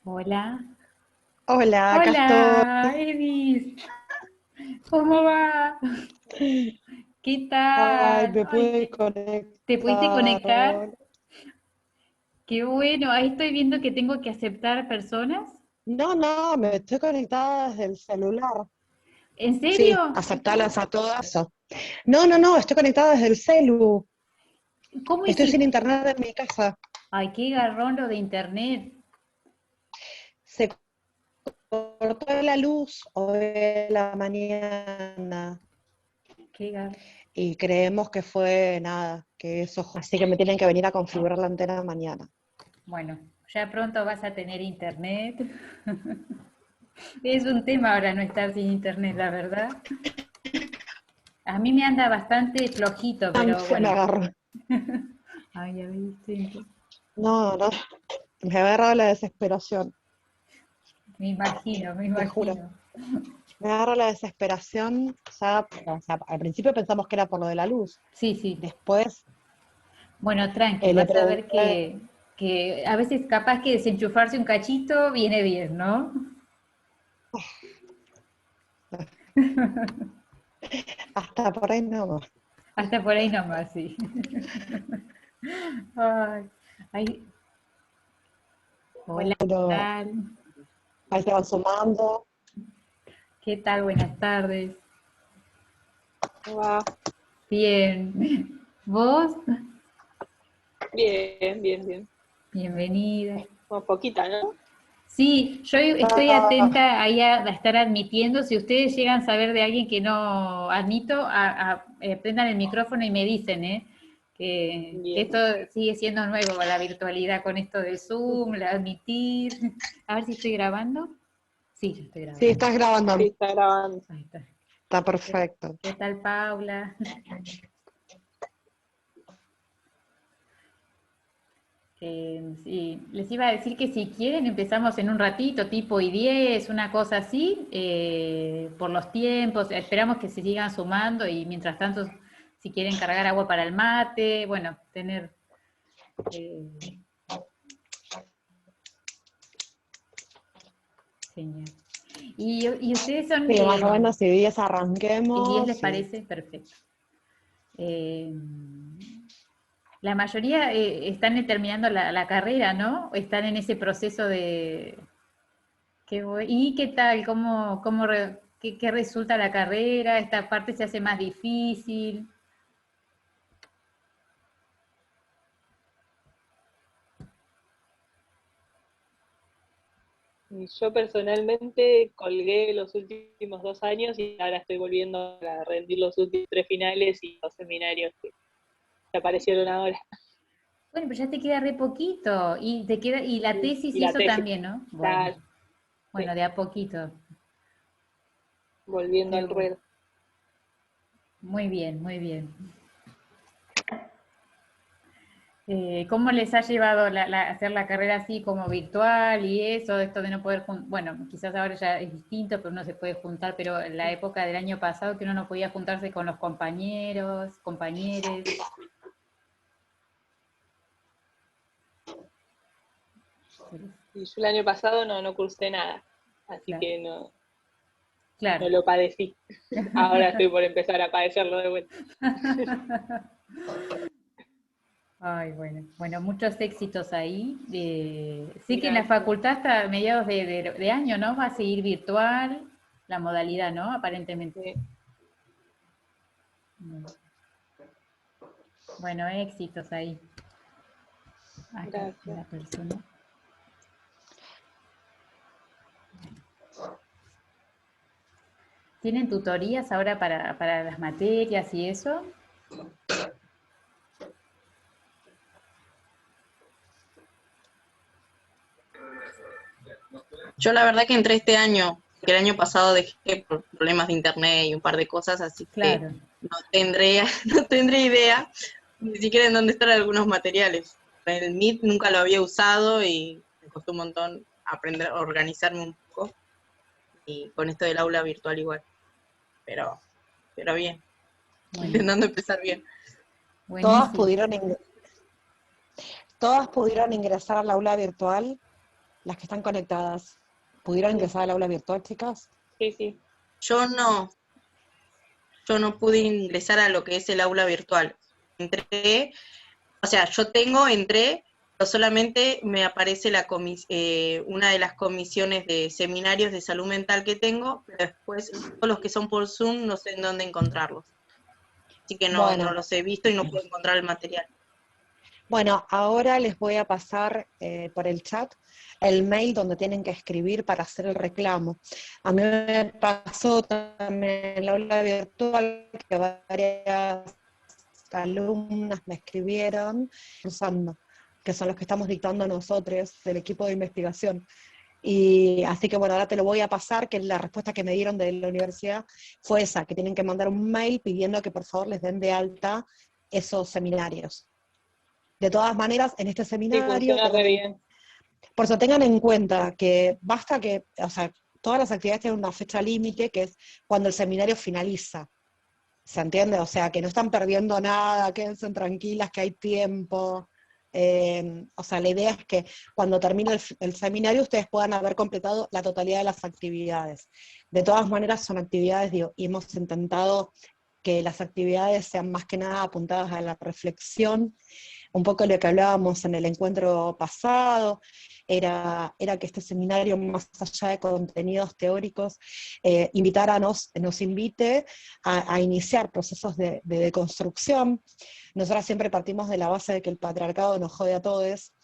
Hola. Hola, acá estoy. Hola, Edis. ¿Cómo va? ¿Qué Ay, tal? me pude Ay, ¿te pudiste conectar. conectar? Qué bueno. Ahí estoy viendo que tengo que aceptar personas. No, no, me estoy conectada desde el celular. ¿En Sí, serio? aceptarlas a todas. No, no, no, estoy conectada desde el celu. ¿Cómo Estoy sin hiciste? internet en mi casa. Ay, qué garrón lo de internet. Se cortó la luz hoy en la mañana Qué gar... y creemos que fue nada, que eso. Así que me tienen que venir a configurar la antena mañana. Bueno, ya pronto vas a tener internet. Es un tema ahora no estar sin internet, la verdad. A mí me anda bastante flojito, pero Se me bueno. agarró. Ay, ya viste. No, no, me ha agarrado la desesperación, Me imagino, me te juro. imagino. Me agarra la desesperación. Ya, o sea, al principio pensamos que era por lo de la luz. Sí, sí. Después Bueno, tranqui, le vas a ver pregunté, que a veces capaz que desenchufarse un cachito viene bien, ¿no? hasta por ahí no. Hasta por ahí nomás, sí. Ay, ay, hola, ¿qué Pero tal? ahí se van sumando. ¿Qué tal? Buenas tardes. Va Bien. ¿Vos? bien, bien, bien. Bienvenida. Una poquita, ¿no? Sí, yo estoy Ah, atenta ahí a estar admitiendo. Si ustedes llegan a saber de alguien que no admito, prendan el micrófono y me dicen, ¿eh? Que Bien. esto sigue siendo nuevo, la virtualidad con esto del Zoom, la admitir. A ver si estoy grabando. Sí, yo estoy sí, grabando. estás grabando. Sí, está grabando. Ahí está. Está ¿Qué, perfecto. qué tal, Paula? Sí, les iba a decir que si quieren empezamos en un ratito, tipo y 10, una cosa así, por los tiempos, esperamos que se sigan sumando y mientras tanto, si quieren cargar agua para el mate, bueno, tener... eh, señal. Y ustedes son, Sí, más o menos si 10 ¿y 10 arranquemos, les sí. parece? Perfecto. Eh, la mayoría están terminando la carrera, ¿no? Están en ese proceso de, ¿y qué tal? ¿Qué resulta la carrera? ¿Esta parte se hace más difícil? Y yo personalmente colgué los últimos 2 años y ahora estoy volviendo a rendir los últimos 3 finales y los seminarios que aparecieron ahora. Bueno, pero ya te queda re poquito. Y te queda, y la tesis Y y la eso tesis, también, ¿no? Bueno, está bueno, de a poquito. volviendo Qué al bueno. ruedo. Muy bien, muy bien. ¿Cómo les ha llevado hacer la carrera así como virtual y eso, esto de no poder, bueno, quizás ahora ya es distinto, pero uno se puede juntar, pero en la época del año pasado que uno no podía juntarse con los compañeros, compañeres. Y yo el año pasado no cursé nada, así Claro, que no claro. lo padecí. Ahora estoy por empezar a padecerlo de vuelta. Ay, bueno, bueno, muchos éxitos ahí. Sí que en la Gracias. facultad hasta mediados de año, ¿no? Va a seguir virtual la modalidad, ¿no? Aparentemente. Bueno, éxitos ahí. Acá Gracias. la persona. ¿Tienen tutorías ahora para las materias y eso? Yo la verdad que entré este año, que el año pasado dejé por problemas de internet y un par de cosas, así que Claro. no tendré, no tendré idea ni siquiera en dónde están algunos materiales. El Meet nunca lo había usado y me costó un montón aprender a organizarme un poco y con esto del aula virtual igual, pero, pero bien, Bueno, intentando empezar bien. Todas buenísimo. pudieron, todas pudieron ingresar al aula virtual. las que están conectadas, ¿pudieron ingresar al aula virtual, chicas? Sí, sí. Yo no pude ingresar a lo que es el aula virtual. Entré, o sea, entré, pero solamente me aparece una de las comisiones de seminarios de salud mental que tengo, pero después todos los que son por Zoom no sé en dónde encontrarlos. Así que no Bueno, los he visto y no puedo encontrar el material. bueno, ahora les voy a pasar por el chat el mail donde tienen que escribir para hacer el reclamo. A mí me pasó también en la aula virtual que varias alumnas me escribieron usando, que son los que estamos dictando nosotros del equipo de investigación. Y así que bueno, ahora te lo voy a pasar, que la respuesta que me dieron de la universidad fue esa, que tienen que mandar un mail pidiendo que por favor les den de alta esos seminarios. De todas maneras, en este Sí, seminario, funciona re bien. por eso tengan en cuenta que basta que, o sea, todas las actividades tienen una fecha límite, que es cuando el seminario finaliza. ¿Se entiende? O sea, que no están perdiendo nada, quédense tranquilas, que hay tiempo. O sea, la idea es que cuando termine el seminario ustedes puedan haber completado la totalidad de las actividades. De todas maneras, son actividades, digo, y hemos intentado que las actividades sean más que nada apuntadas a la reflexión, un poco lo que hablábamos en el encuentro pasado, era que este seminario, más allá de contenidos teóricos, nos invite a iniciar procesos de deconstrucción. Nosotras siempre partimos de la base de que el patriarcado nos jode a todos.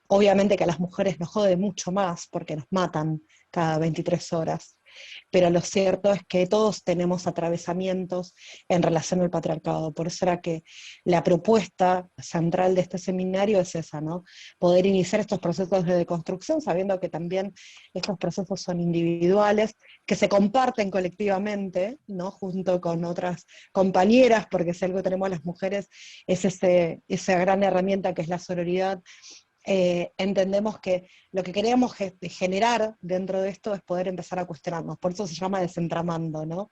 Obviamente que a las mujeres nos jode mucho más porque nos matan cada 23 horas. Pero lo cierto es que todos tenemos atravesamientos en relación al patriarcado. Por eso era que la propuesta central de este seminario es esa, ¿no? Poder iniciar estos procesos de deconstrucción, sabiendo que también estos procesos son individuales, que se comparten colectivamente, ¿no? Junto con otras compañeras, porque si algo tenemos las mujeres es esa gran herramienta que es la sororidad. Entendemos que lo que queremos generar dentro de esto es poder empezar a cuestionarnos, por eso se llama desentramando, ¿no?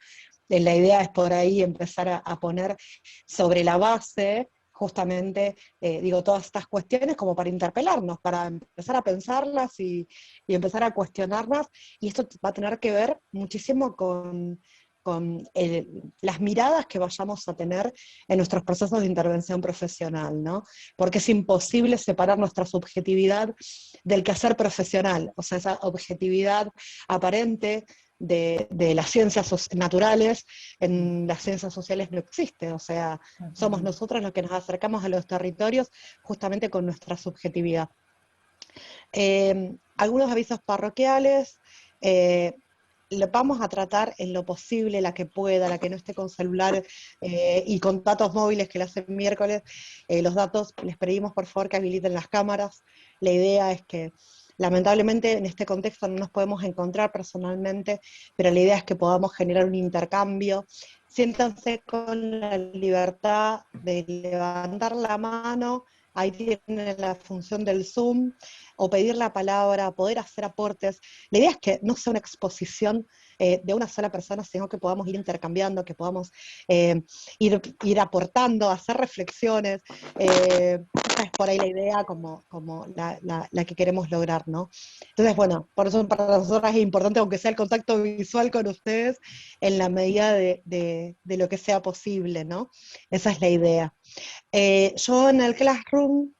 La idea es por ahí empezar a poner sobre la base justamente, digo, todas estas cuestiones como para interpelarnos, para empezar a pensarlas y empezar a cuestionarlas, y esto va a tener que ver muchísimo con las miradas que vayamos a tener en nuestros procesos de intervención profesional, ¿no? Porque es imposible separar nuestra subjetividad del quehacer profesional, o sea, esa objetividad aparente de las ciencias naturales, en las ciencias sociales no existe, o sea, somos nosotros los que nos acercamos a los territorios justamente con nuestra subjetividad. Algunos avisos parroquiales. Lo vamos a tratar en lo posible, la que pueda, la que no esté con celular y con datos móviles que le hacen miércoles, los datos, les pedimos por favor que habiliten las cámaras. La idea es que, lamentablemente en este contexto no nos podemos encontrar personalmente, pero la idea es que podamos generar un intercambio. Siéntanse con la libertad de levantar la mano, ahí tienen la función del Zoom, o pedir la palabra, poder hacer aportes. La idea es que no sea una exposición de una sola persona, sino que podamos ir intercambiando, que podamos ir aportando, hacer reflexiones. Esa es por ahí la idea como la que queremos lograr, ¿no? Entonces, bueno, por eso para nosotros es importante, aunque sea el contacto visual con ustedes, en la medida de lo que sea posible, ¿no? Esa es la idea. Yo en el Classroom,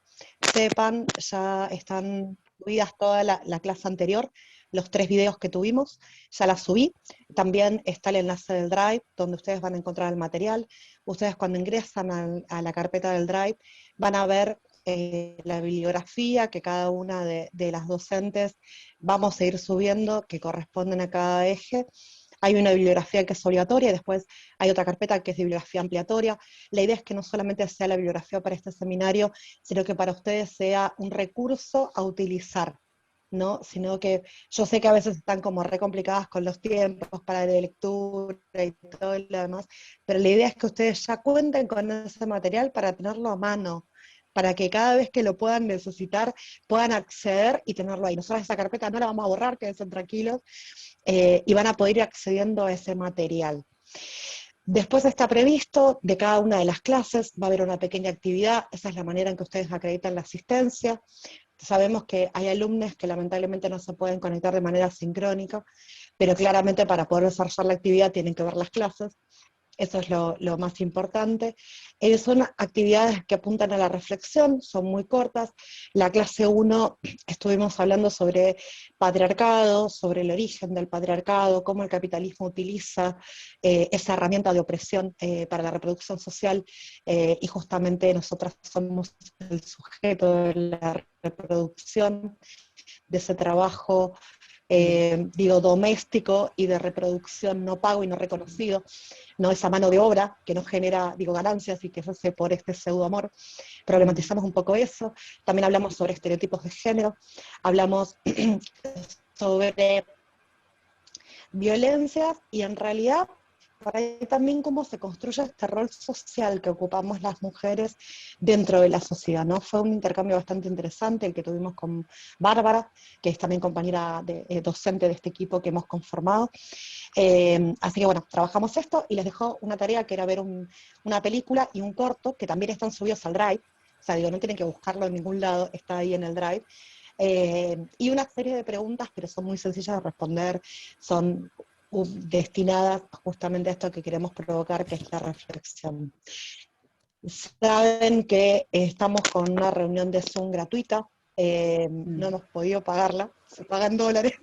sepan, ya están subidas toda la clase anterior, los 3 videos que tuvimos, ya las subí. También está el enlace del Drive, donde ustedes van a encontrar el material. Ustedes cuando ingresan a la carpeta del Drive, van a ver la bibliografía que cada una de las docentes vamos a ir subiendo, que corresponden a cada eje. Hay una bibliografía que es obligatoria, y después hay otra carpeta que es bibliografía ampliatoria. La idea es que no solamente sea la bibliografía para este seminario, sino que para ustedes sea un recurso a utilizar, ¿no? Sino que yo sé que a veces están como re complicadas con los tiempos para la lectura y todo lo demás, pero la idea es que ustedes ya cuenten con ese material para tenerlo a mano, para que cada vez que lo puedan necesitar, puedan acceder y tenerlo ahí. Nosotros esa carpeta no la vamos a borrar, quédense tranquilos, y van a poder ir accediendo a ese material. Después está previsto, de cada una de las clases, va a haber una pequeña actividad, esa es la manera en que ustedes acreditan la asistencia. sabemos que hay alumnos que lamentablemente no se pueden conectar de manera sincrónica, pero claramente para poder desarrollar la actividad tienen que ver las clases. Eso es lo más importante. Son actividades que apuntan a la reflexión, son muy cortas. La clase 1 estuvimos hablando sobre patriarcado, sobre el origen del patriarcado, cómo el capitalismo utiliza esa herramienta de opresión para la reproducción social, y justamente nosotras somos el sujeto de la reproducción, de ese trabajo doméstico y de reproducción no pago y no reconocido, no esa mano de obra que no genera, ganancias y que se hace por este pseudoamor. Problematizamos un poco eso. También hablamos sobre estereotipos de género, hablamos sobre violencias y en realidad por ahí también cómo se construye este rol social que ocupamos las mujeres dentro de la sociedad, ¿no? Fue un intercambio bastante interesante el que tuvimos con Bárbara, que es también compañera docente de este equipo que hemos conformado. Así que bueno, trabajamos esto y les dejo una tarea que era ver una película y un corto que también están subidos al Drive, o sea, no tienen que buscarlo en ningún lado, está ahí en el Drive. Y una serie de preguntas, pero son muy sencillas de responder, son destinadas justamente a esto que queremos provocar, que es la reflexión. Saben que estamos con una reunión de Zoom gratuita, no hemos podido pagarla, se paga en dólares.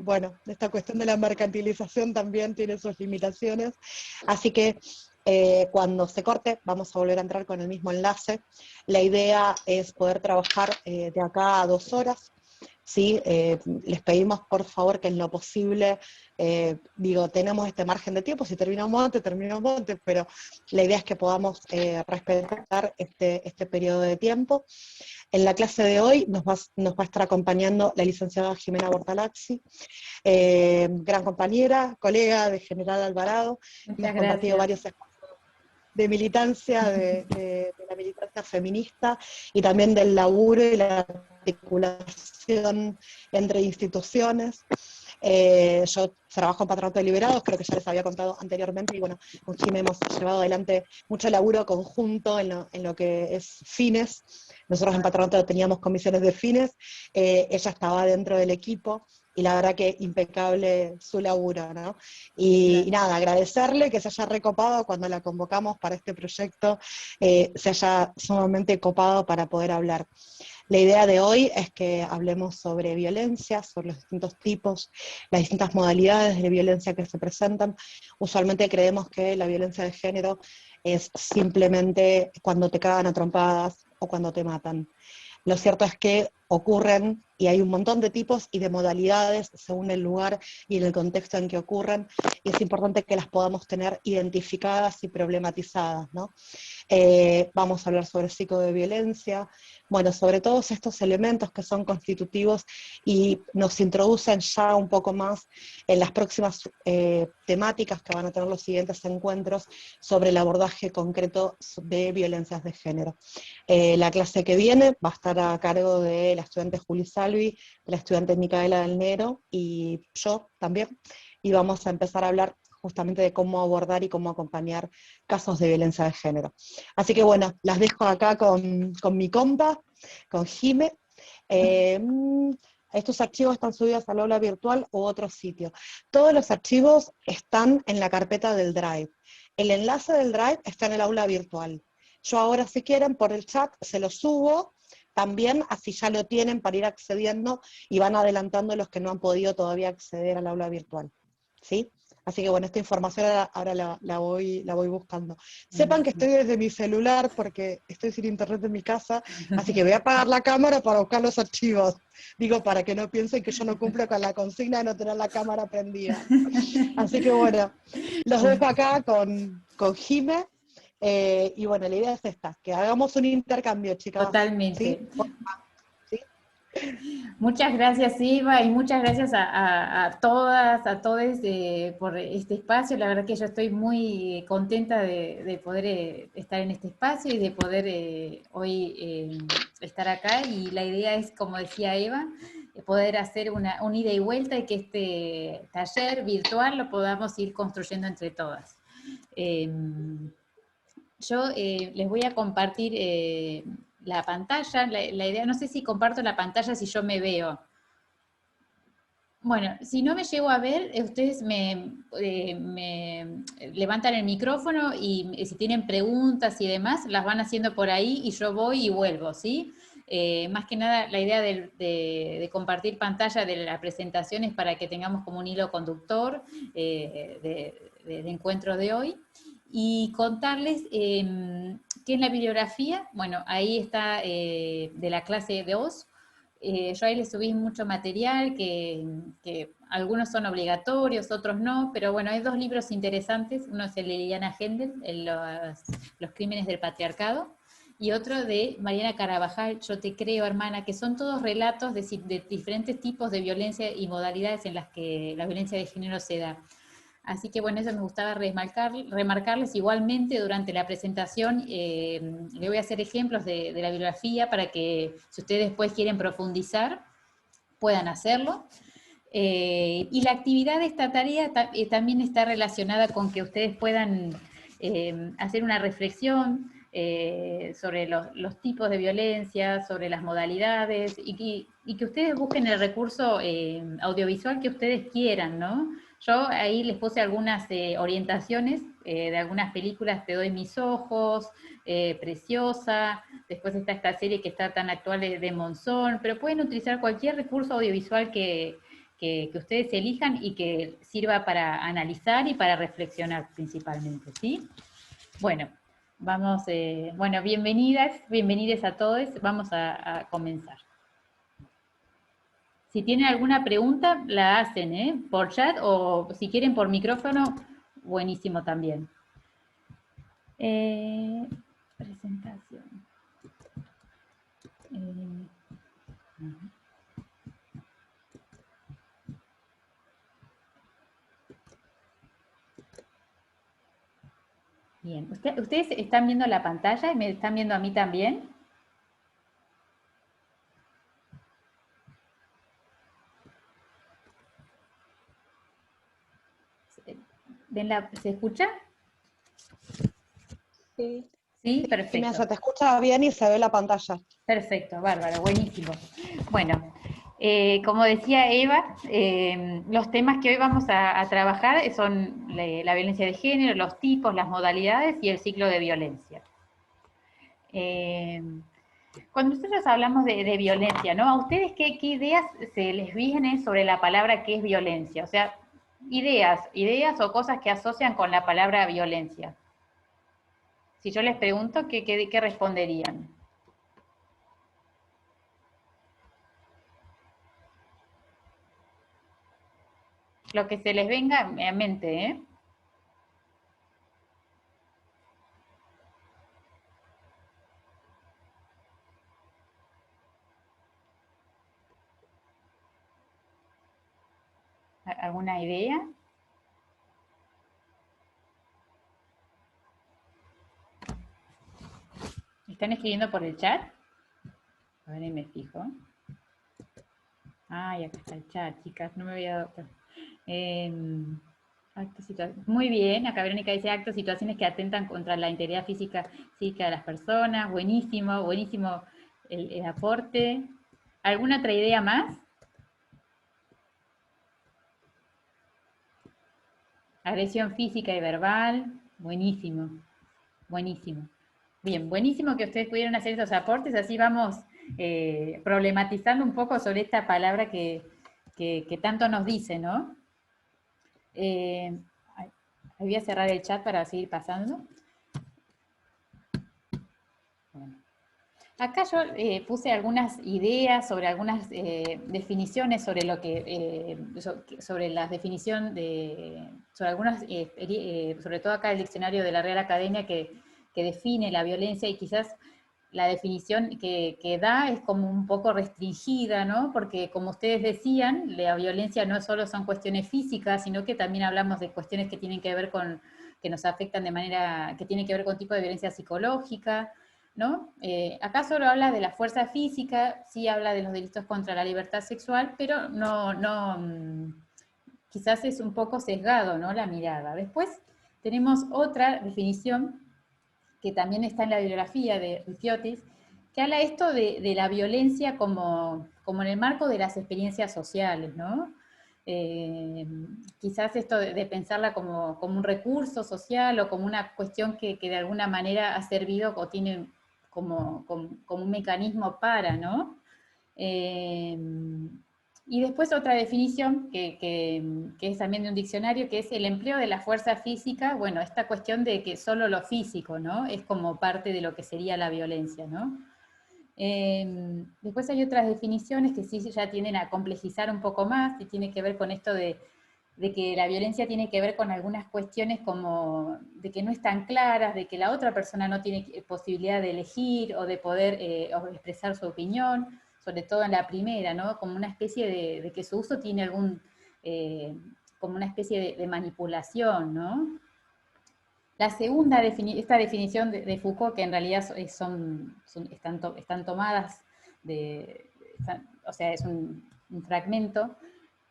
Bueno, esta cuestión de la mercantilización también tiene sus limitaciones, así que cuando se corte vamos a volver a entrar con el mismo enlace. La idea es poder trabajar de acá a 2 horas, ¿sí? Les pedimos por favor que en lo posible, tenemos este margen de tiempo, si terminamos antes, pero la idea es que podamos respetar este periodo de tiempo. En la clase de hoy nos va a estar acompañando la licenciada Jimena Bortalaxi, gran compañera, colega de General Alvarado. Hemos compartido varios espacios de militancia, de la militancia feminista y también del laburo y la articulación entre instituciones. Yo trabajo en Patronato de Liberados, creo que ya les había contado anteriormente, y bueno, con Jimé hemos llevado adelante mucho laburo conjunto en lo que es fines. Nosotros en Patronato teníamos comisiones de fines, ella estaba dentro del equipo, y la verdad que impecable su laburo, ¿no? Y nada, agradecerle que se haya recopado cuando la convocamos para este proyecto, se haya sumamente copado para poder hablar. La idea de hoy es que hablemos sobre violencia, sobre los distintos tipos, las distintas modalidades de violencia que se presentan. Usualmente creemos que la violencia de género es simplemente cuando te cagan a trompadas o cuando te matan. Lo cierto es que ocurren, y hay un montón de tipos y de modalidades según el lugar y en el contexto en que ocurren, y es importante que las podamos tener identificadas y problematizadas, ¿no? Vamos a hablar sobre psicoviolencia, bueno, sobre todos estos elementos que son constitutivos y nos introducen ya un poco más en las próximas temáticas que van a tener los siguientes encuentros sobre el abordaje concreto de violencias de género. La clase que viene va a estar a cargo de la estudiante Juli Salvi, de la estudiante Micaela del Nero y yo también, y vamos a empezar a hablar justamente de cómo abordar y cómo acompañar casos de violencia de género. Así que bueno, las dejo acá con mi compa, con Jime. Estos archivos están subidos al aula virtual u otro sitio. Todos los archivos están en la carpeta del Drive. El enlace del Drive está en el aula virtual. Yo ahora, si quieren, por el chat se lo subo, también así ya lo tienen para ir accediendo y van adelantando los que no han podido todavía acceder al aula virtual. ¿Sí? Así que bueno, esta información ahora la voy buscando. Sepan que estoy desde mi celular porque estoy sin internet en mi casa, así que voy a apagar la cámara para buscar los archivos. Para que no piensen que yo no cumplo con la consigna de no tener la cámara prendida. Así que bueno, los dejo acá con Jime. Y bueno, la idea es esta, que hagamos un intercambio, chicas. Totalmente. ¿Sí? Muchas gracias, Iva, y muchas gracias a todas, a todos por este espacio. La verdad que yo estoy muy contenta de poder estar en este espacio y de poder hoy estar acá. Y la idea es, como decía Eva, poder hacer un ida y vuelta y que este taller virtual lo podamos ir construyendo entre todas. Yo les voy a compartir la pantalla, la idea, no sé si comparto la pantalla, si yo me veo. Bueno, si no me llego a ver, ustedes me levantan el micrófono y si tienen preguntas y demás, las van haciendo por ahí y yo voy y vuelvo, ¿sí? Más que nada, la idea de compartir pantalla de la presentación es para que tengamos como un hilo conductor del encuentro de hoy. Y contarles qué es la bibliografía. Bueno, ahí está de la clase 2. Yo ahí les subí mucho material, que algunos son obligatorios, otros no, pero bueno, hay 2 libros interesantes. Uno es el de Liliana Hendel, Los crímenes del patriarcado, y otro de Mariana Carabajal, Yo te creo, hermana, que son todos relatos de diferentes tipos de violencia y modalidades en las que la violencia de género se da. Así que bueno, eso me gustaba remarcarles. Igualmente durante la presentación le voy a hacer ejemplos de la bibliografía para que si ustedes después quieren profundizar, puedan hacerlo. Y la actividad de esta tarea también está relacionada con que ustedes puedan hacer una reflexión sobre los tipos de violencia, sobre las modalidades, y que ustedes busquen el recurso audiovisual que ustedes quieran, ¿no? Yo ahí les puse algunas orientaciones de algunas películas, Te doy mis ojos, Preciosa, después está esta serie que está tan actual de Monzón, pero pueden utilizar cualquier recurso audiovisual que ustedes elijan y que sirva para analizar y para reflexionar principalmente, ¿sí? Bueno, vamos, bueno, bienvenidas a todos, vamos a comenzar. Si tienen alguna pregunta, la hacen, por chat o si quieren por micrófono, buenísimo también. Presentación. Bien, ¿ustedes están viendo la pantalla y me están viendo a mí también? ¿Se escucha? Sí. Sí, perfecto. Se te escucha bien y se ve la pantalla. Perfecto, bárbaro, buenísimo. Bueno, como decía Eva, los temas que hoy vamos a trabajar son la violencia de género, los tipos, las modalidades y el ciclo de violencia. Cuando nosotros hablamos de violencia, ¿no? ¿A ustedes qué ideas se les vienen sobre la palabra que es violencia? O sea, ideas o cosas que asocian con la palabra violencia. Si yo les pregunto, ¿qué responderían? Lo que se les venga a mente, ¿eh? ¿Alguna idea? ¿Están escribiendo por el chat? A ver, ahí me fijo. Ay, acá está el chat, chicas, no me había dado cuenta. Muy bien, acá Verónica dice actos, situaciones que atentan contra la integridad física de las personas. Buenísimo, buenísimo el aporte. ¿Alguna otra idea más? Agresión física y verbal. Buenísimo, buenísimo. Bien, buenísimo que ustedes pudieron hacer esos aportes, así vamos problematizando un poco sobre esta palabra que tanto nos dice, ¿no? Voy a cerrar el chat para seguir pasando. Bueno. Acá yo puse algunas ideas sobre algunas definiciones sobre lo que sobre la definición sobre algunas sobre todo acá el diccionario de la Real Academia que define la violencia, y quizás la definición que da es como un poco restringida, ¿no? Porque como ustedes decían, la violencia no solo son cuestiones físicas, sino que también hablamos de cuestiones que tienen que ver con, que nos afectan de manera, que tienen que ver con tipo de violencia psicológica, ¿no? Acá solo habla de la fuerza física, sí habla de los delitos contra la libertad sexual, pero quizás es un poco sesgado, ¿no? La mirada. Después tenemos otra definición que también está en la bibliografía de Riciotis, que habla esto de la violencia como en el marco de las experiencias sociales, ¿no? Quizás esto de pensarla como un recurso social o como una cuestión que de alguna manera ha servido o tiene como un mecanismo para, ¿no? Y después otra definición que es también de un diccionario, que es el empleo de la fuerza física, bueno, esta cuestión de que solo lo físico, ¿no? Es como parte de lo que sería la violencia, ¿no? Después hay otras definiciones que sí ya tienden a complejizar un poco más y tiene que ver con esto de que la violencia tiene que ver con algunas cuestiones como de que no están claras, de que la otra persona no tiene posibilidad de elegir o de poder o expresar su opinión, sobre todo en la primera, ¿no? Como una especie de que su uso tiene como una especie de manipulación, ¿no? La segunda, esta definición de Foucault, que en realidad están tomadas o sea, es un fragmento,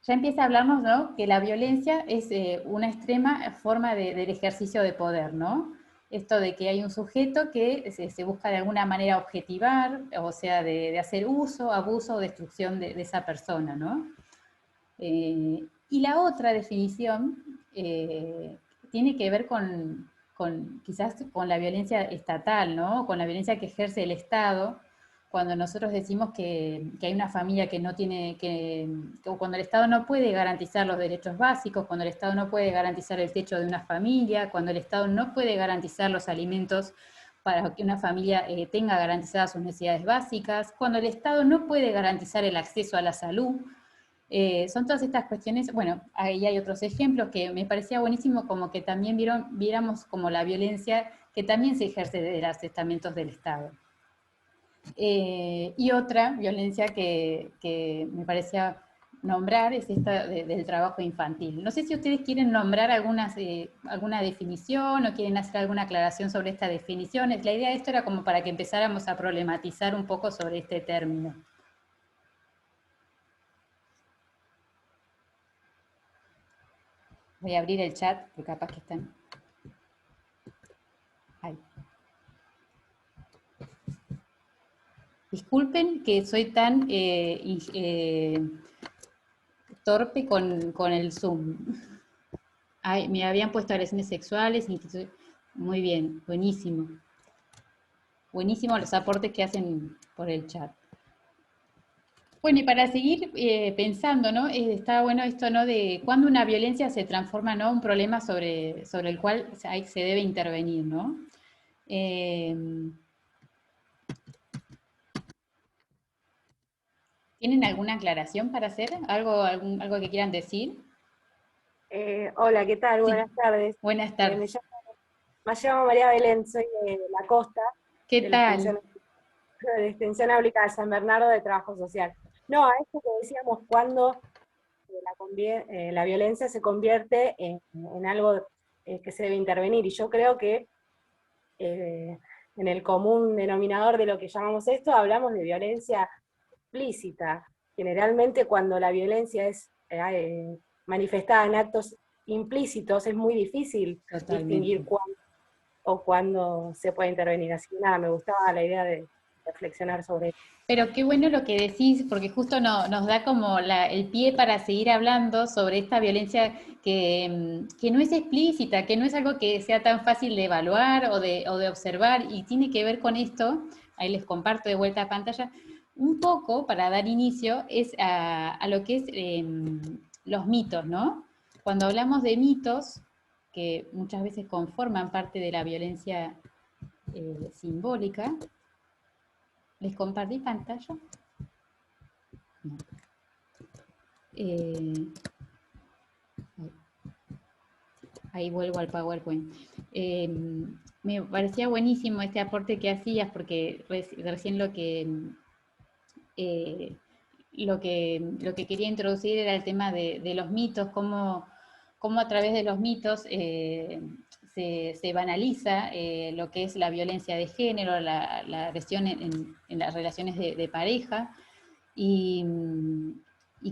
ya empieza a hablarnos, ¿no?, que la violencia es una extrema forma del ejercicio de poder, ¿no? Esto de que hay un sujeto que se busca de alguna manera objetivar, o sea, de hacer uso, abuso o destrucción de esa persona, ¿no? Y la otra definición tiene que ver quizás con la violencia estatal, ¿no? Con la violencia que ejerce el Estado, cuando nosotros decimos que hay una familia que no tiene, o cuando el Estado no puede garantizar los derechos básicos, cuando el Estado no puede garantizar el techo de una familia, cuando el Estado no puede garantizar los alimentos para que una familia tenga garantizadas sus necesidades básicas, cuando el Estado no puede garantizar el acceso a la salud. Son todas estas cuestiones, bueno, ahí hay otros ejemplos que me parecía buenísimo, como que también viéramos como la violencia que también se ejerce desde los estamentos del Estado. Y otra violencia que me parecía nombrar es esta del trabajo infantil. No sé si ustedes quieren nombrar alguna definición o quieren hacer alguna aclaración sobre estas definiciones. La idea de esto era como para que empezáramos a problematizar un poco sobre este término. Voy a abrir el chat, porque capaz que están... Ahí. Disculpen que soy tan torpe con el Zoom. Ay, me habían puesto agresiones sexuales. Muy bien, buenísimo. Buenísimo los aportes que hacen por el chat. Bueno, y para seguir pensando, ¿no? Está bueno esto, ¿no? De cuando una violencia se transforma, ¿no?, un problema sobre el cual se debe intervenir, ¿no? ¿Tienen alguna aclaración para hacer? ¿Algo que quieran decir? Hola, ¿qué tal? Sí. Buenas tardes. Buenas tardes. Me llamo María Belén, soy de La Costa. ¿Qué de tal? La Extensión Áulica de San Bernardo de Trabajo Social. No, a esto que decíamos, cuando la violencia se convierte en algo que se debe intervenir, y yo creo que en el común denominador de lo que llamamos esto, hablamos de violencia explícita. Generalmente cuando la violencia es manifestada en actos implícitos, es muy difícil distinguir cuándo se puede intervenir. Así que nada, me gustaba la idea de reflexionar sobre eso. Pero qué bueno lo que decís, porque justo nos da como el pie para seguir hablando sobre esta violencia que no es explícita, que no es algo que sea tan fácil de evaluar o de observar, y tiene que ver con esto. Ahí les comparto de vuelta a pantalla, un poco para dar inicio es a lo que es los mitos, ¿no? Cuando hablamos de mitos, que muchas veces conforman parte de la violencia simbólica. ¿Les compartí pantalla? No. Ahí vuelvo al PowerPoint. Me parecía buenísimo este aporte que hacías, porque recién lo que quería introducir era el tema de los mitos, cómo a través de los mitos se banaliza lo que es la violencia de género, la agresión en las relaciones de pareja. Y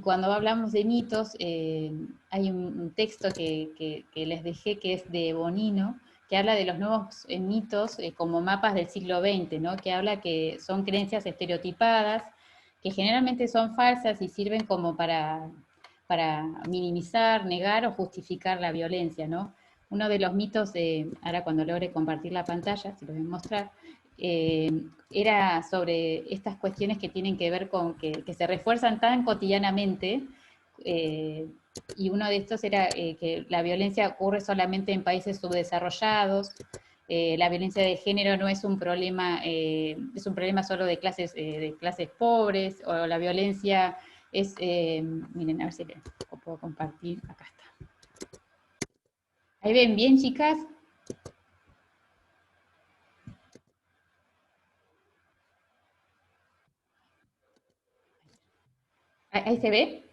cuando hablamos de mitos, hay un texto que les dejé, que es de Bonino, que habla de los nuevos mitos como mapas del siglo XX, ¿no? Que habla que son creencias estereotipadas, que generalmente son falsas y sirven como para minimizar, negar o justificar la violencia, ¿no? Uno de los mitos, ahora cuando logre compartir la pantalla, se los voy a mostrar, era sobre estas cuestiones que tienen que ver con que se refuerzan tan cotidianamente, y uno de estos era que la violencia ocurre solamente en países subdesarrollados, la violencia de género no es un problema, es un problema solo de clases pobres, o la violencia es, miren, a ver si les puedo compartir, acá está. ¿Ahí ven bien, chicas? ¿Ahí se ve?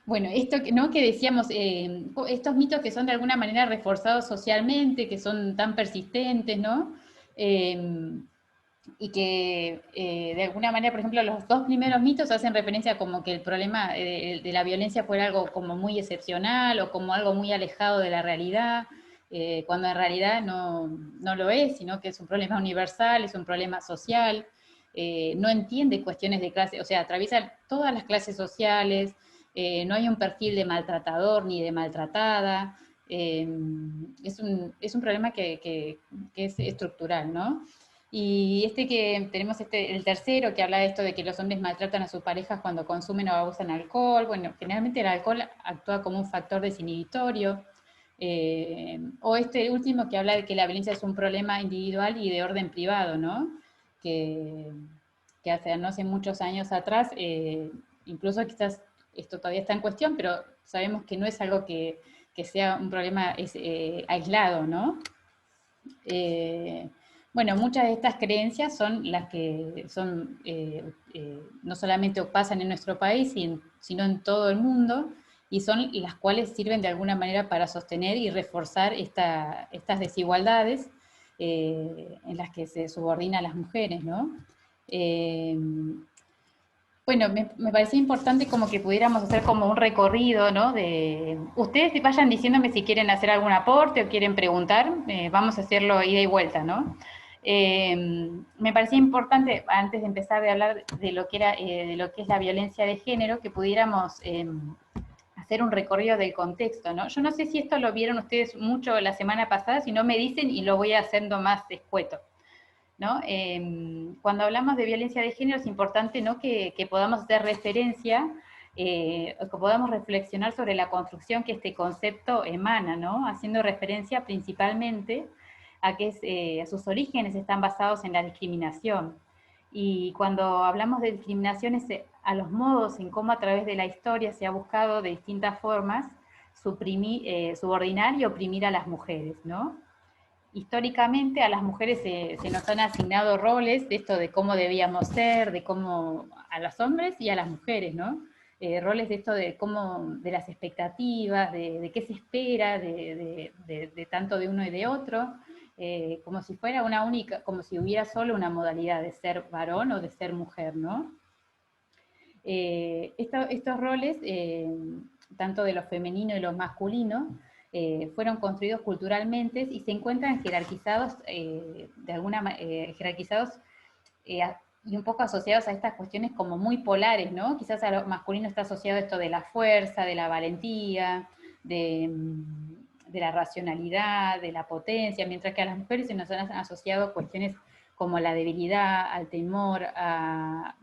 Bueno, esto ¿no? que decíamos, estos mitos que son de alguna manera reforzados socialmente, que son tan persistentes, ¿no? Y que de alguna manera, por ejemplo, los dos primeros mitos hacen referencia como que el problema de la violencia fuera algo como muy excepcional o como algo muy alejado de la realidad, cuando en realidad no lo es, sino que es un problema universal, es un problema social, no entiende cuestiones de clase, o sea, atraviesa todas las clases sociales, no hay un perfil de maltratador ni de maltratada, es un problema que es estructural, ¿no? Y que tenemos el tercero, que habla de esto de que los hombres maltratan a sus parejas cuando consumen o abusan alcohol. Bueno, generalmente el alcohol actúa como un factor desinhibitorio. O este último que habla de que la violencia es un problema individual y de orden privado, ¿no? Que, que no hace muchos años atrás, incluso quizás esto todavía está en cuestión, pero sabemos que no es algo que sea un problema aislado, ¿no? Bueno, muchas de estas creencias son las que no solamente pasan en nuestro país, sino en todo el mundo, y son las cuales sirven de alguna manera para sostener y reforzar estas desigualdades en las que se subordina a las mujeres, ¿no? Bueno, me parecía importante como que pudiéramos hacer como un recorrido, ¿no? Ustedes vayan diciéndome si quieren hacer algún aporte o quieren preguntar, vamos a hacerlo ida y vuelta, ¿no? Me parecía importante, antes de empezar a hablar de lo que de lo que es la violencia de género, que pudiéramos hacer un recorrido del contexto, ¿no? Yo no sé si esto lo vieron ustedes mucho la semana pasada, si no me dicen y lo voy haciendo más escueto, ¿no? Cuando hablamos de violencia de género es importante, ¿no? que podamos hacer referencia, que podamos reflexionar sobre la construcción que este concepto emana, ¿no? Haciendo referencia principalmente a que sus orígenes están basados en la discriminación. Y cuando hablamos de discriminación es a los modos en cómo a través de la historia se ha buscado de distintas formas subordinar y oprimir a las mujeres, ¿no? Históricamente a las mujeres se nos han asignado roles de esto de cómo debíamos ser, de cómo a los hombres y a las mujeres, ¿no? Roles de esto de cómo, de las expectativas, de qué se espera, de tanto de uno y de otro, como si fuera una única, como si hubiera solo una modalidad de ser varón o de ser mujer, ¿no? Estos roles, tanto de lo femenino y lo masculino, fueron construidos culturalmente y se encuentran jerarquizados, jerarquizados y un poco asociados a estas cuestiones como muy polares, ¿no? Quizás a lo masculino está asociado esto de la fuerza, de la valentía, de la racionalidad, de la potencia, mientras que a las mujeres se nos han asociado cuestiones como la debilidad, al temor, a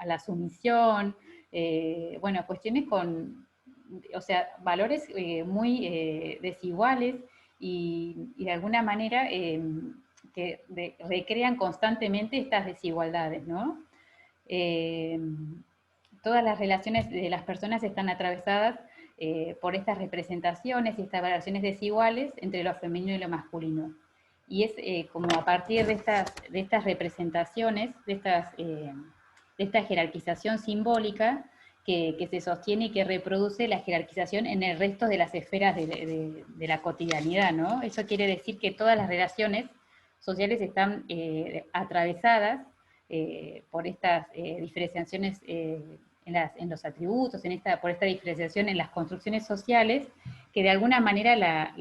la sumisión, bueno, cuestiones o sea, valores muy desiguales y de alguna manera que recrean constantemente estas desigualdades, ¿no? Todas las relaciones de las personas están atravesadas por estas representaciones y estas relaciones desiguales entre lo femenino y lo masculino. Y es como a partir de estas representaciones, de esta jerarquización simbólica, que se sostiene y que reproduce la jerarquización en el resto de las esferas de la cotidianidad, ¿no? Eso quiere decir que todas las relaciones sociales están atravesadas por estas diferenciaciones en los atributos, por esta diferenciación en las construcciones sociales, que de alguna manera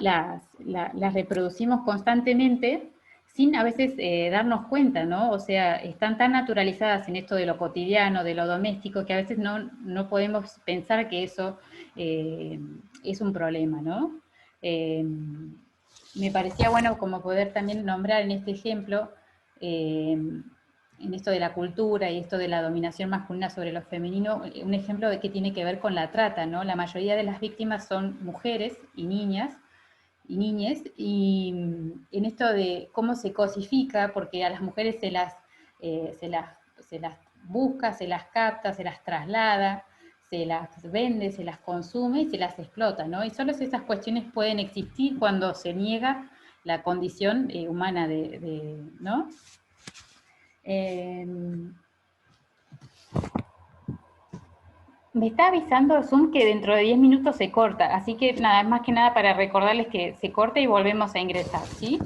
las reproducimos constantemente sin a veces darnos cuenta, ¿no? O sea, están tan naturalizadas en esto de lo cotidiano, de lo doméstico, que a veces no podemos pensar que eso es un problema, ¿no? Me parecía bueno como poder también nombrar en este ejemplo, en esto de la cultura y esto de la dominación masculina sobre lo femenino, un ejemplo de que tiene que ver con la trata, ¿no? La mayoría de las víctimas son mujeres y niñas, y niñes, y en esto de cómo se cosifica, porque a las mujeres se las busca, se las capta, se las traslada, se las vende, se las consume y se las explota, ¿no? Y solo esas cuestiones pueden existir cuando se niega la condición humana ¿no? Me está avisando Zoom que dentro de 10 minutos se corta, así que nada, más que nada para recordarles que se corta y volvemos a ingresar, ¿sí?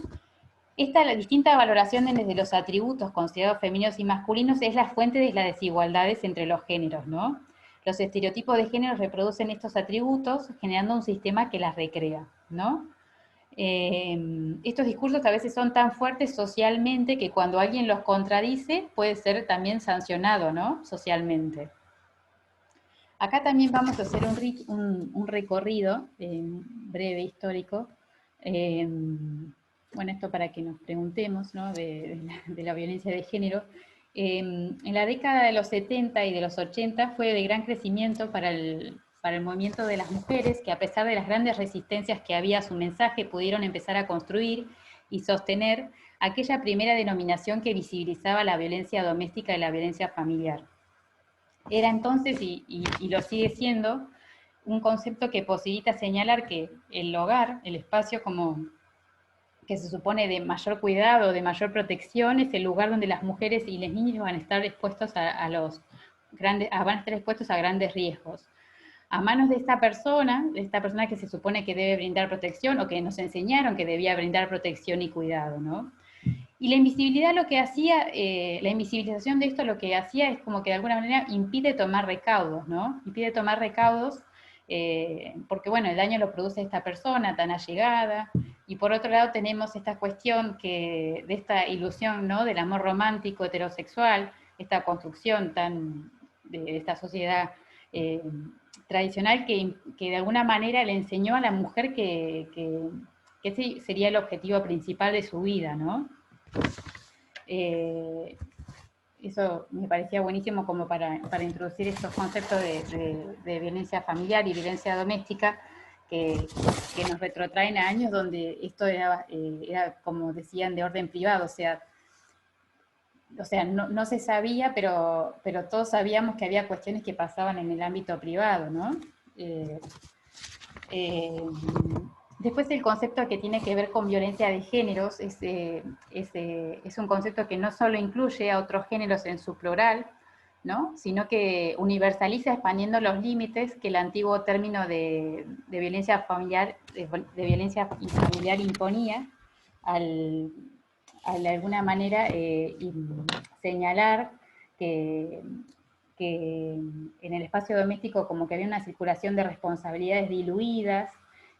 La distinta valoración desde los atributos considerados femeninos y masculinos es la fuente de las desigualdades entre los géneros, ¿no? Los estereotipos de género reproducen estos atributos generando un sistema que las recrea, ¿no? Estos discursos a veces son tan fuertes socialmente que cuando alguien los contradice puede ser también sancionado, ¿no? Socialmente. Acá también vamos a hacer un recorrido breve, histórico. Bueno, esto para que nos preguntemos, ¿no? de la violencia de género. En la década de los 70 y de los 80 fue de gran crecimiento para el movimiento de las mujeres, que a pesar de las grandes resistencias que había a su mensaje, pudieron empezar a construir y sostener aquella primera denominación que visibilizaba la violencia doméstica y la violencia familiar. Era entonces, y lo sigue siendo, un concepto que posibilita señalar que el hogar, el espacio como que se supone de mayor cuidado, de mayor protección, es el lugar donde las mujeres y los niños van a estar expuestos van a estar expuestos a grandes riesgos. A manos de esta persona que se supone que debe brindar protección, o que nos enseñaron que debía brindar protección y cuidado, ¿no? Y la invisibilidad lo que hacía, la invisibilización de esto lo que hacía es como que de alguna manera impide tomar recaudos, ¿no? Impide tomar recaudos porque, bueno, el daño lo produce esta persona tan allegada, y por otro lado tenemos esta cuestión de esta ilusión, ¿no? Del amor romántico heterosexual, esta construcción de esta sociedad tradicional que de alguna manera le enseñó a la mujer que ese sería el objetivo principal de su vida, ¿no? Eso me parecía buenísimo como para introducir estos conceptos de violencia familiar y violencia doméstica que nos retrotraen a años donde esto era como decían, de orden privado, o sea no se sabía, pero todos sabíamos que había cuestiones que pasaban en el ámbito privado, ¿no? Después el concepto que tiene que ver con violencia de géneros es un concepto que no solo incluye a otros géneros en su plural, ¿no? Sino que universaliza expandiendo los límites que el antiguo término de violencia familiar, de violencia familiar imponía al de alguna manera señalar que en el espacio doméstico como que había una circulación de responsabilidades diluidas,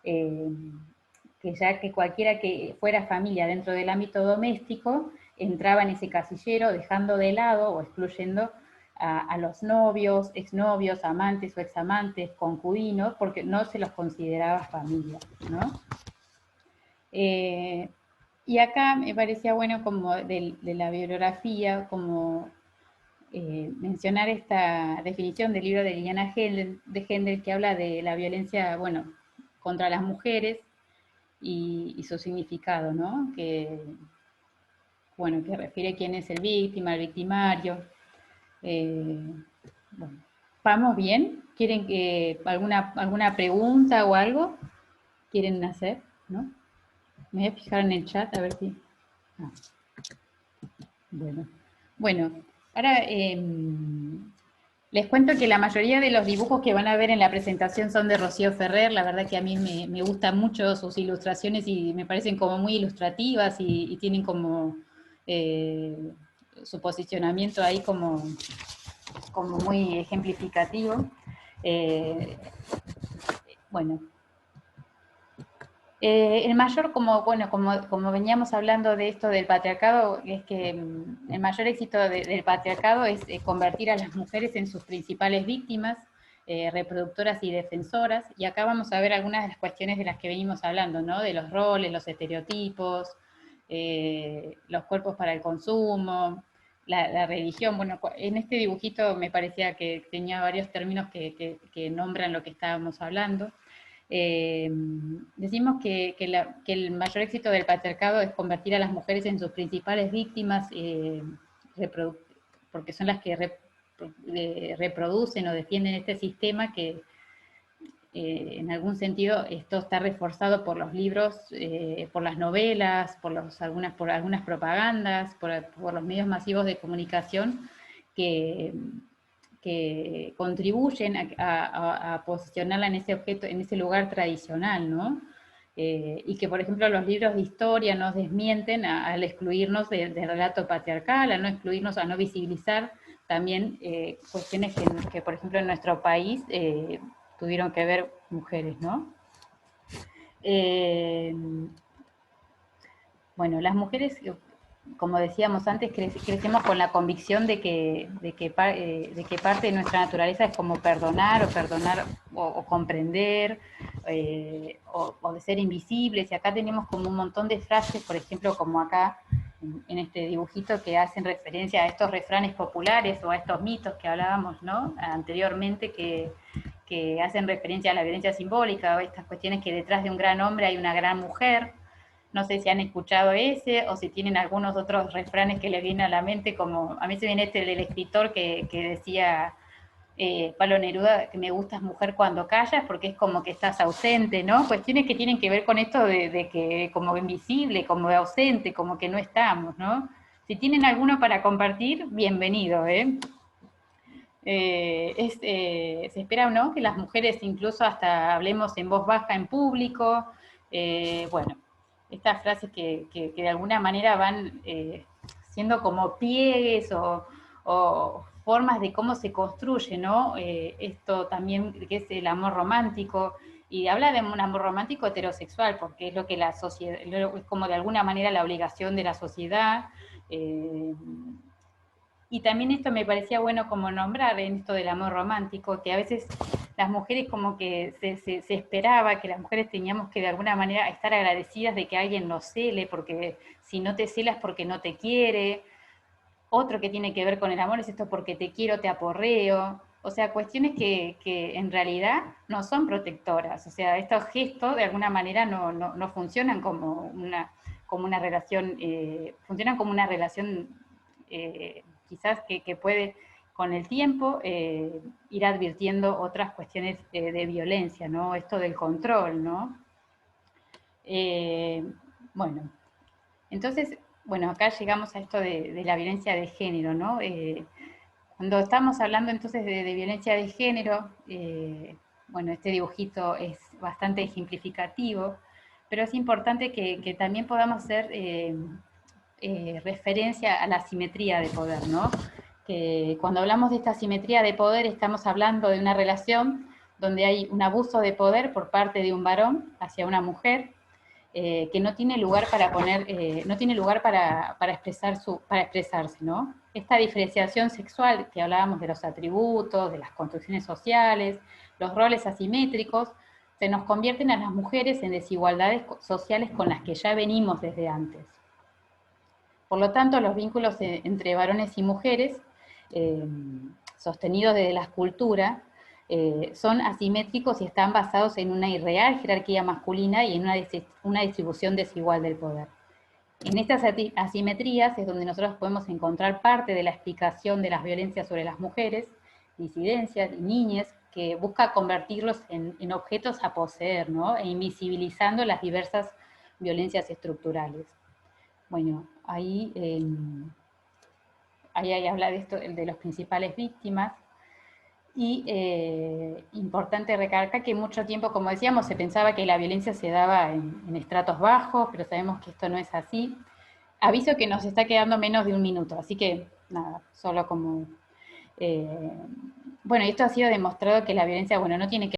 que ya que cualquiera que fuera familia dentro del ámbito doméstico entraba en ese casillero dejando de lado o excluyendo a los novios, exnovios, amantes o examantes, concubinos, porque no se los consideraba familia, ¿no? Y acá me parecía bueno como de la bibliografía, como mencionar esta definición del libro de Liliana Hendel, que habla de la violencia, bueno, contra las mujeres y su significado, ¿no? Bueno, que refiere quién es el víctima, el victimario. Bueno, ¿vamos bien? ¿Quieren alguna pregunta o algo? ¿Quieren hacer? ¿No? Me voy a fijar en el chat a ver si... Ah. Bueno, ahora les cuento que la mayoría de los dibujos que van a ver en la presentación son de Rocío Ferrer. La verdad que a mí me gustan mucho sus ilustraciones y me parecen como muy ilustrativas y tienen como su posicionamiento ahí como muy ejemplificativo. Bueno, El mayor, como veníamos hablando de esto del patriarcado, es que el mayor éxito del patriarcado es convertir a las mujeres en sus principales víctimas, reproductoras y defensoras, y acá vamos a ver algunas de las cuestiones de las que venimos hablando, ¿no? De los roles, los estereotipos, los cuerpos para el consumo, la religión. Bueno, en este dibujito me parecía que tenía varios términos que nombran lo que estábamos hablando. Decimos que el mayor éxito del patriarcado es convertir a las mujeres en sus principales víctimas, porque son las que reproducen o defienden este sistema que en algún sentido esto está reforzado por los libros, por las novelas, por algunas propagandas, por los medios masivos de comunicación que contribuyen a posicionarla en ese objeto, en ese lugar tradicional, ¿no? Y que, por ejemplo, los libros de historia nos desmienten al excluirnos del relato patriarcal, a no excluirnos, a no visibilizar también cuestiones que, por ejemplo, en nuestro país tuvieron que ver mujeres, ¿no? Bueno, las mujeres, como decíamos antes, crecemos con la convicción de que parte de nuestra naturaleza es como perdonar o comprender, o de ser invisibles, y acá tenemos como un montón de frases, por ejemplo, como acá en este dibujito, que hacen referencia a estos refranes populares o a estos mitos que hablábamos, ¿no?, anteriormente, que hacen referencia a la violencia simbólica, o estas cuestiones que detrás de un gran hombre hay una gran mujer. No sé si han escuchado ese, o si tienen algunos otros refranes que les vienen a la mente, como a mí se viene del escritor que decía, Pablo Neruda, que me gustas mujer cuando callas, porque es como que estás ausente, ¿no? Cuestiones que tienen que ver con esto de que como invisible, como ausente, como que no estamos, ¿no? Si tienen alguno para compartir, bienvenido, ¿eh? Se espera, ¿no?, que las mujeres incluso hasta hablemos en voz baja en público. Bueno, estas frases que de alguna manera van siendo como pliegues o formas de cómo se construye, ¿no? Esto también que es el amor romántico, y habla de un amor romántico heterosexual, porque es lo que la sociedad, es como de alguna manera la obligación de la sociedad. Y también esto me parecía bueno como nombrar en esto del amor romántico, que a veces las mujeres como que se esperaba que las mujeres teníamos que de alguna manera estar agradecidas de que alguien nos cele, porque si no te celas porque no te quiere. Otro que tiene que ver con el amor es esto: porque te quiero, te aporreo. O sea, cuestiones que en realidad no son protectoras. O sea, estos gestos de alguna manera no funcionan como una relación, funcionan como una relación quizás que puede con el tiempo ir advirtiendo otras cuestiones de violencia, ¿no? Esto del control, ¿no? Bueno, entonces, bueno, acá llegamos a esto de la violencia de género, ¿no? Cuando estamos hablando entonces de violencia de género, bueno, este dibujito es bastante ejemplificativo, pero es importante que también podamos hacer referencia a la asimetría de poder, ¿no? Que cuando hablamos de esta asimetría de poder estamos hablando de una relación donde hay un abuso de poder por parte de un varón hacia una mujer, que no tiene lugar para no tiene lugar para expresarse, ¿no? Esta diferenciación sexual que hablábamos de los atributos, de las construcciones sociales, los roles asimétricos, se nos convierten a las mujeres en desigualdades sociales con las que ya venimos desde antes. Por lo tanto, los vínculos entre varones y mujeres, sostenidos desde la escultura, son asimétricos y están basados en una irreal jerarquía masculina y en una distribución desigual del poder. En estas asimetrías es donde nosotros podemos encontrar parte de la explicación de las violencias sobre las mujeres, disidencias y niñas, que busca convertirlos en objetos a poseer, ¿no? E invisibilizando las diversas violencias estructurales. Bueno, ahí habla de esto, de las principales víctimas. Y importante recalcar que mucho tiempo, como decíamos, se pensaba que la violencia se daba en estratos bajos, pero sabemos que esto no es así. Aviso que nos está quedando menos de un minuto, así que nada, solo como... bueno, esto ha sido demostrado que la violencia, bueno, no tiene que